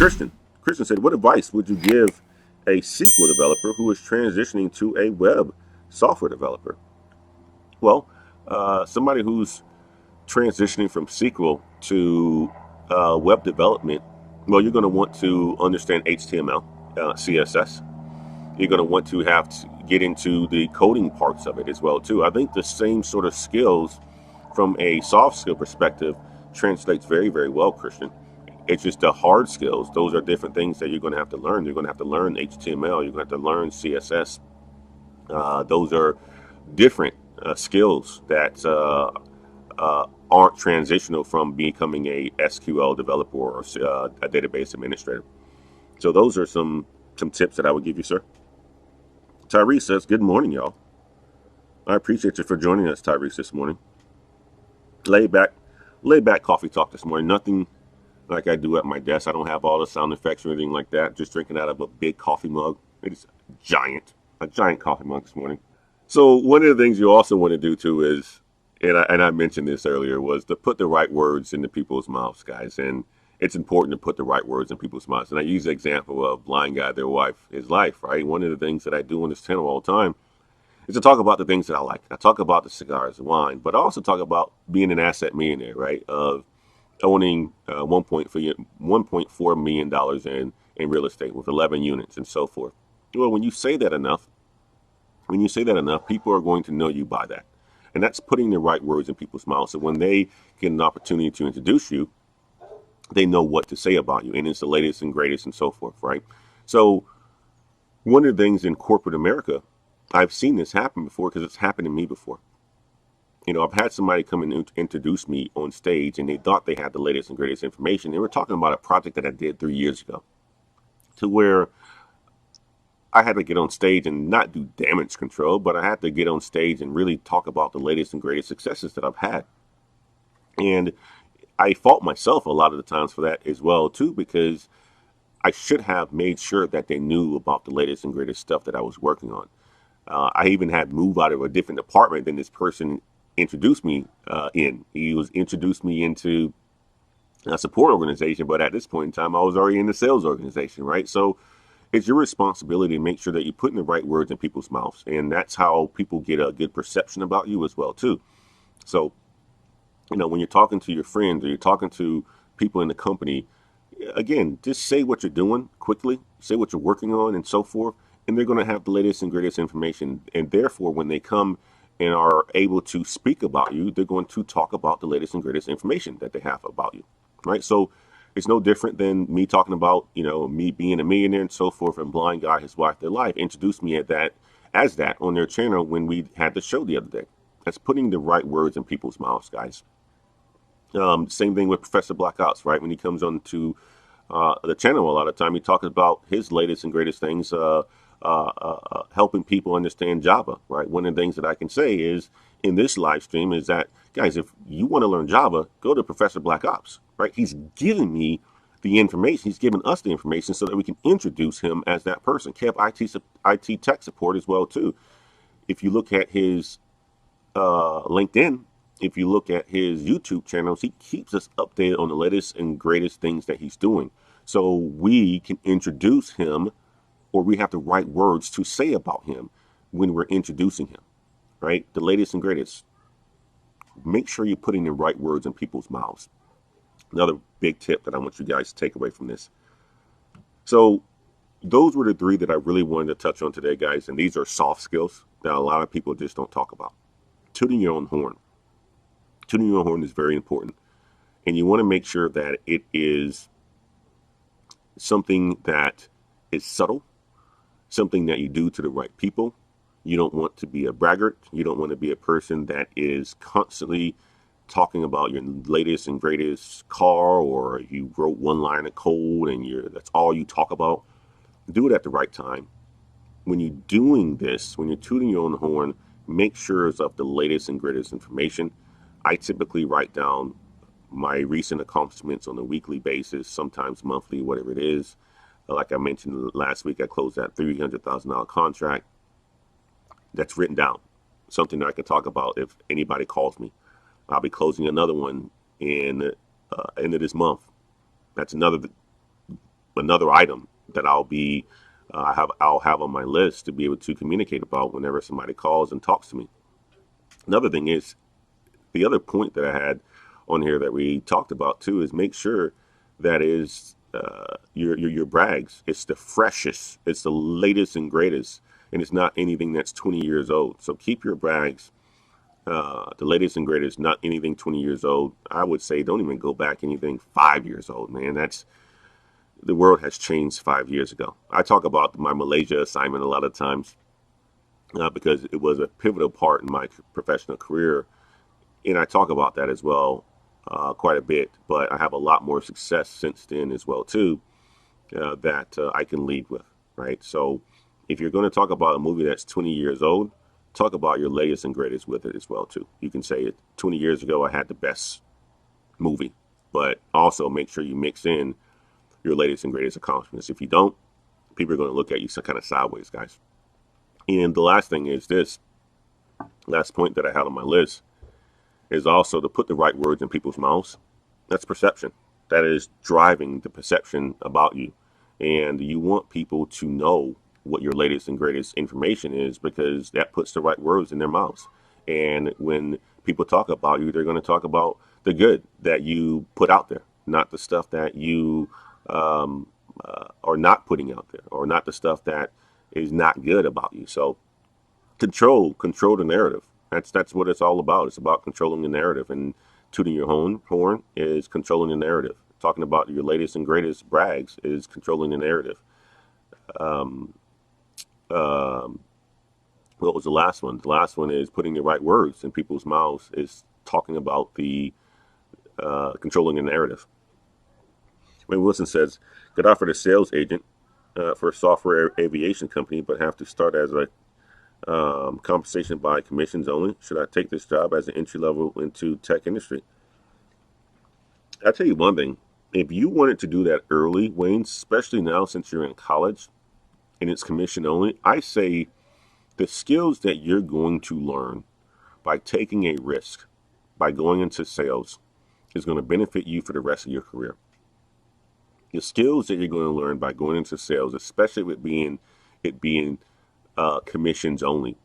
Christian said, what advice would you give a SQL developer who is transitioning to a web software developer? Well, somebody who's transitioning from SQL to web development, well, you're going to want to understand HTML, CSS. You're going to want to have to get into the coding parts of it as well too. I think the same sort of skills from a soft skill perspective translates very, very well, Christian. It's just the hard skills. Those are different things that you're going to have to learn. You're going to have to learn HTML. You're going to have to learn CSS. Those are different skills that aren't transitional from becoming a SQL developer or a database administrator. So those are some tips that I would give you, sir. Tyrese says, good morning, y'all. I appreciate you for joining us, Tyrese, this morning. Laid back coffee talk this morning. Nothing like I do at my desk. I don't have all the sound effects or anything like that. Just drinking out of a big coffee mug. It's a giant coffee mug this morning. So one of the things you also want to do too is, and I mentioned this earlier, was to put the right words into people's mouths, guys. And it's important to put the right words in people's mouths. And I use the example of blind guy, their wife, his life, right? One of the things that I do on this channel all the time is to talk about the things that I like. I talk about the cigars, the wine, but I also talk about being an asset millionaire, right? Of owning $1.4 million in real estate with 11 units and so forth. Well, when you say that enough, people are going to know you by that. And that's putting the right words in people's mouths. So when they get an opportunity to introduce you, they know what to say about you. And it's the latest and greatest and so forth, right? So one of the things in corporate America, I've seen this happen before because it's happened to me before. You know, I've had somebody come and introduce me on stage and they thought they had the latest and greatest information. They were talking about a project that I did 3 years ago, to where I had to get on stage and not do damage control, but I had to get on stage and really talk about the latest and greatest successes that I've had. And I fault myself a lot of the times for that as well too, because I should have made sure that they knew about the latest and greatest stuff that I was working on. I even had to move out of a different department than this person introduced me in. He was introduced me into a support organization, but at this point in time, I was already in the sales organization, right? So it's your responsibility to make sure that you're putting the right words in people's mouths, and that's how people get a good perception about you as well too. So, you know, when you're talking to your friends or you're talking to people in the company, again, just say what you're doing quickly, say what you're working on and so forth, and they're going to have the latest and greatest information. And therefore, when they come and are able to speak about you, they're going to talk about the latest and greatest information that they have about you, right? So it's no different than me talking about, you know, me being a millionaire and so forth, and blind guy, his wife, their life, introduced me as that on their channel when we had the show the other day. That's putting the right words in people's mouths, guys. Same thing with Professor Black Ops, right? When he comes on to the channel a lot of time, he talks about his latest and greatest things, helping people understand Java, right? One of the things that I can say is in this live stream is that, guys, if you want to learn Java, go to Professor Black Ops, right? He's giving me the information. He's giving us the information so that we can introduce him as that person. Cashapp IT tech support as well too. If you look at his LinkedIn, if you look at his YouTube channels, he keeps us updated on the latest and greatest things that he's doing. So we can introduce him, or we have the right words to say about him when we're introducing him, right? The latest and greatest. Make sure you're putting the right words in people's mouths. Another big tip that I want you guys to take away from this. So those were the 3 that I really wanted to touch on today, guys. And these are soft skills that a lot of people just don't talk about. Tooting your own horn. Tooting your own horn is very important. And you want to make sure that it is something that is subtle, something that you do to the right people. You don't want to be a braggart. You don't want to be a person that is constantly talking about your latest and greatest car, or you wrote one line of code and that's all you talk about. Do it at the right time. When you're doing this, when you're tooting your own horn, make sure it's of the latest and greatest information. I typically write down my recent accomplishments on a weekly basis, sometimes monthly, whatever it is. Like I mentioned last week, I closed that $300,000 contract. That's written down, something that I can talk about if anybody calls me. I'll be closing another one in end of this month. That's another another item that I'll have on my list to be able to communicate about whenever somebody calls and talks to me. Another thing is, the other point that I had on here that we talked about too is make sure that is your brags. It's the freshest, it's the latest and greatest, and it's not anything that's 20 years old. So keep your brags the latest and greatest, not anything 20 years old. I would say don't even go back anything 5 years old, man. The world has changed 5 years ago. I talk about my Malaysia assignment a lot of times because it was a pivotal part in my professional career. And I talk about that as well quite a bit, but I have a lot more success since then as well too that I can lead with, right? So if you're going to talk about a movie that's 20 years old, talk about your latest and greatest with it as well too. You can say it 20 years ago I had the best movie, but also make sure you mix in your latest and greatest accomplishments. If you don't, people are going to look at you kind of sideways, guys. And the last thing is this, last point that I had on my list is also to put the right words in people's mouths. That's perception. That is driving the perception about you. And you want people to know what your latest and greatest information is because that puts the right words in their mouths. And when people talk about you, they're going to talk about the good that you put out there, not the stuff that you are not putting out there, or not the stuff that is not good about you. So control the narrative. That's what it's all about. It's about controlling the narrative, and tooting your horn is controlling the narrative. Talking about your latest and greatest brags is controlling the narrative. What was the last one? The last one is putting the right words in people's mouths, is talking about the controlling the narrative. Wayne Wilson says, got offered a sales agent for a software aviation company, but have to start as a compensation by commissions only. Should I take this job as an entry level into tech industry? I'll tell you one thing. If you wanted to do that early, Wayne, especially now since you're in college and it's commission only, I say the skills that you're going to learn by taking a risk, by going into sales, is going to benefit you for the rest of your career. The skills that you're going to learn by going into sales, especially with it being commissions only,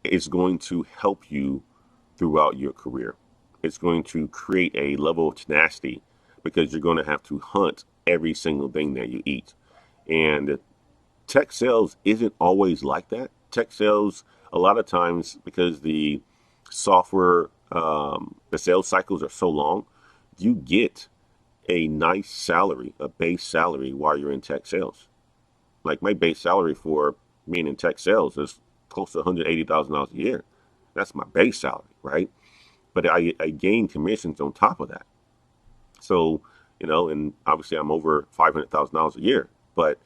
is going to help you throughout your career. It's going to create a level of tenacity because you're going to have to hunt every single thing that you eat. And tech sales isn't always like that. Tech sales, a lot of times, because the software, the sales cycles are so long, you get a nice salary, a base salary while you're in tech sales. Like my base salary for being in tech sales is close to $180,000 a year. That's my base salary, right? But I gain commissions on top of that. So, and obviously I'm over $500,000 a year. But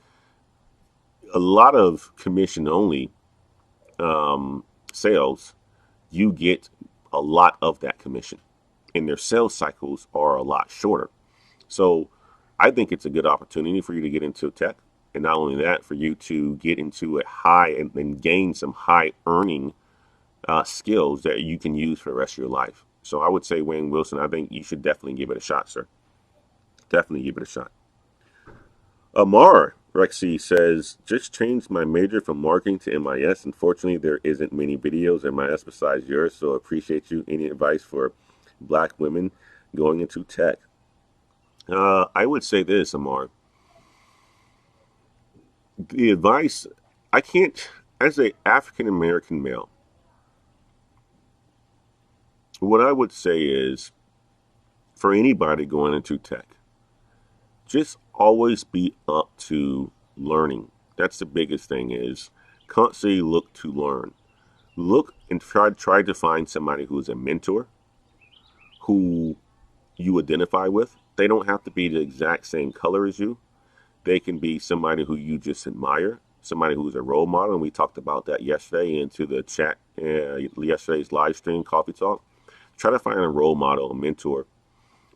a lot of commission only sales, you get a lot of that commission, and their sales cycles are a lot shorter. So I think it's a good opportunity for you to get into tech. And not only that, for you to get into a high and gain some high earning skills that you can use for the rest of your life. So I would say, Wayne Wilson, I think you should definitely give it a shot, sir. Definitely give it a shot. Amar Rexy says, just changed my major from marketing to MIS. Unfortunately, there isn't many videos MIS besides yours, so appreciate you. Any advice for black women going into tech? I would say this, Amar. The advice, I can't, as an African-American male, what I would say is, for anybody going into tech, just always be up to learning. That's the biggest thing, is constantly look to learn. Look and try to find somebody who is a mentor, who you identify with. They don't have to be the exact same color as you. They can be somebody who you just admire, somebody who's a role model. And we talked about that yesterday into the chat, yesterday's live stream, Coffee Talk. Try to find a role model, a mentor,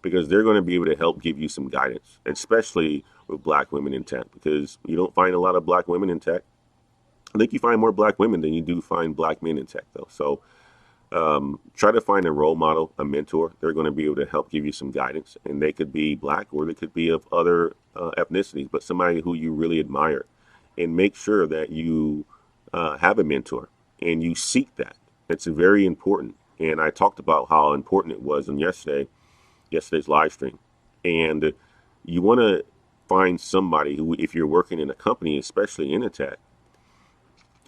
because they're going to be able to help give you some guidance, especially with black women in tech, because you don't find a lot of black women in tech. I think you find more black women than you do find black men in tech, though. So Try to find a role model, a mentor. They're going to be able to help give you some guidance, and they could be black or they could be of other ethnicities, but somebody who you really admire. And make sure that you have a mentor and you seek that. It's very important. And I talked about how important it was in yesterday's live stream. And you want to find somebody who, if you're working in a company, especially in a tech,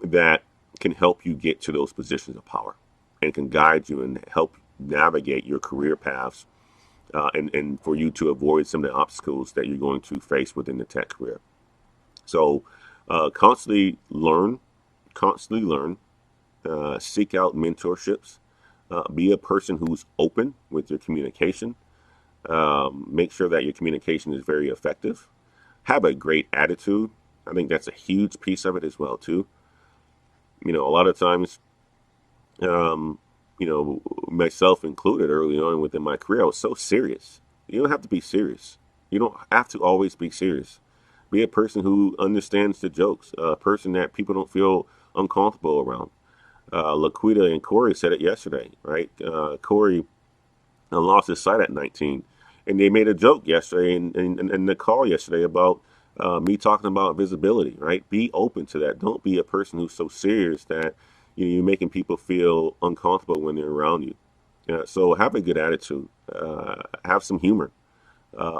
that can help you get to those positions of power and can guide you and help navigate your career paths, and for you to avoid some of the obstacles that you're going to face within the tech career. So constantly learn, seek out mentorships, be a person who's open with your communication. Make sure that your communication is very effective. Have a great attitude. I think that's a huge piece of it as well too. A lot of times, myself included, early on within my career, I was so serious. You don't have to be serious. You don't have to always be serious. Be a person who understands the jokes, a person that people don't feel uncomfortable around. Laquita and Corey said it yesterday, right? Corey lost his sight at 19, and they made a joke yesterday in the call yesterday about me talking about visibility, right? Be open to that. Don't be a person who's so serious that you're making people feel uncomfortable when they're around you. So have a good attitude. Have some humor.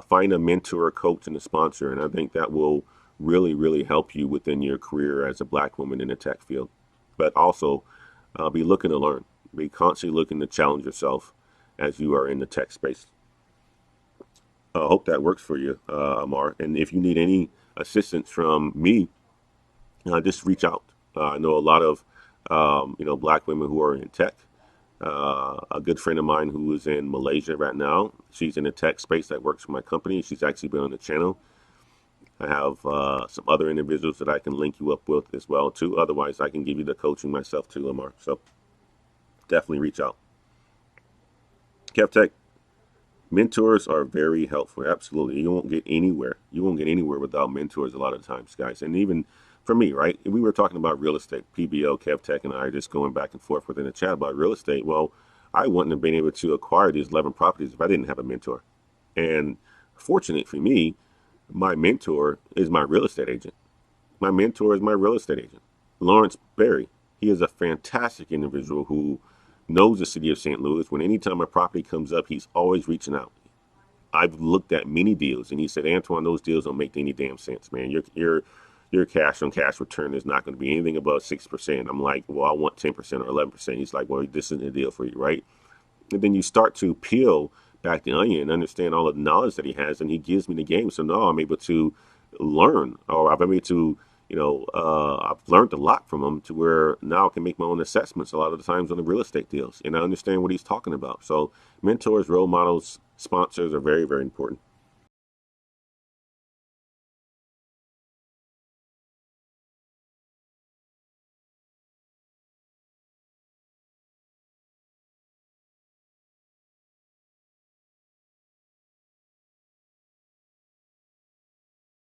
Find a mentor, a coach, and a sponsor, and I think that will really, really help you within your career as a black woman in the tech field. But also, be looking to learn. Be constantly looking to challenge yourself as you are in the tech space. I hope that works for you, Amar. And if you need any assistance from me, just reach out. I know a lot of black women who are in tech. A good friend of mine who is in Malaysia right now. She's in the tech space that works for my company. She's actually been on the channel. I have some other individuals that I can link you up with as well too. Otherwise, I can give you the coaching myself too, Lamar. So definitely reach out. KevTech, mentors are very helpful. Absolutely. You won't get anywhere. You won't get anywhere without mentors a lot of times, guys. And even for me, right? We were talking about real estate. PBO, KevTech, and I are just going back and forth within the chat about real estate. Well, I wouldn't have been able to acquire these 11 properties if I didn't have a mentor. And fortunate for me, my mentor is my real estate agent. My mentor is my real estate agent, Lawrence Berry. He is a fantastic individual who knows the city of St. Louis. When anytime a property comes up, he's always reaching out. I've looked at many deals, and he said, Antoine, those deals don't make any damn sense, man. Your cash on cash return is not going to be anything above 6%. I'm like, well, I want 10% or 11%. He's like, well, this isn't a deal for you, right? And then you start to peel back the onion and understand all of the knowledge that he has, and he gives me the game. So now I'm able to learn, or I've been able to, I've learned a lot from him to where now I can make my own assessments a lot of the times on the real estate deals, and I understand what he's talking about. So mentors, role models, sponsors are very, very important.